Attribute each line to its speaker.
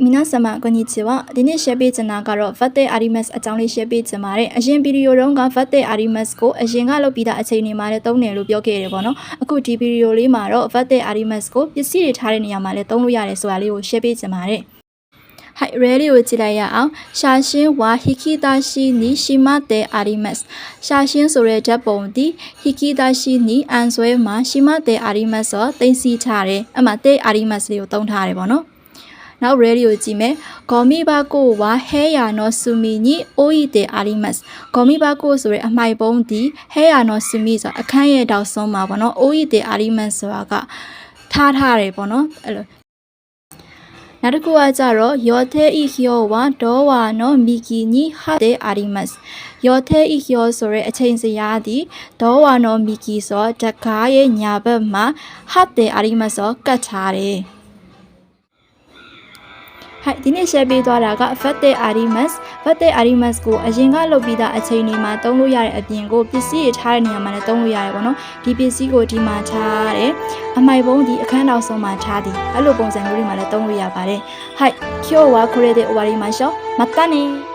Speaker 1: 皆様こんにちは。ဒီနေ့ရှယ်ပေးချင်တာကတော့ Vate Arimas အကြောင်းလေးရှယ်ပေးချင်ပါတယ်။အရင်ဗီဒီယိုတုန်းက Vate Arimas ကိုအရင်ကလုပ်ပြီးသားအချိန်တွေမှာလည်းသုံးတယ်လို့ပြောခဲ့ရတယ်ပေါ့နော်။အခုဒီဗီဒီယိုလေးမှာတော့ Vate Arimas ကိုပစ္စည်းတွေထားတဲ့နေရာမှာလည်းသုံးလို့ရတယ်ဆိုတာလေးကိုရှယ်ပေးချင်ပါတယ်။はい、レリをကြည့်လိုက်ရအောင်။写真は引き出しにしまってあります။写真ဆိုတဲ့ဓာတ်ပုံဒီ引き出しにအန်ဆွဲမှာしまってありますဆိုတင်စီထားတယ်။အမှတဲ့ありますလေးကိုသုံးထားတယ်ပေါ့နော်။နောက် ready ကိုကြည့်မယ်။ゴミ箱は部屋の隅に置いてあります。ゴミ箱ဆိုတဲ့အမိုက်ပုံးဒီ部屋の隅ဆိုအခန်းရဲ့တောက်ဆုံးမှာပေါ့နော်။置いてありますဆိုတာကထားတယ်ပေါ့နော်။အဲ့လိုနောက်တစ်ခုကကြတော့ယောထေဣဟျောဝါဒေါဝါနောမီကီနီဟာတဲ့အာရီမတ်ယောထေဣဟျောဆိုတဲ့အချိန်စရာဒီဒေါဝါနောမီကီဆိုတကားရဲ့ညာဘက်မှာဟာတဲ့အာရီမတ်ဆိုကတ်ထားတယ်ဟဲ့ဒီနေ့ရှယ်ပေးသွားတာက Vate Arimas ကိုအရင်ကလုပ်ပြီးသားအချိန်တွေမှာသုံးလို့ရတဲ့အပြင်ကိုပစ္စည်းတွေထားတဲ့နေရာမှာလည်းသုံးလို့ရတယ်ပေါ့နော်ဒီပစ္စည်းကိုဒီမှာထားတယ်အမိုက်ပုံးဒီအခန်းတော်ဆုံးမှာထားသည်အဲ့လိုပုံစံမျိုးတွေမှာလည်းသုံးလို့ရပါတယ်はい今日はこれで終わりましょうまたね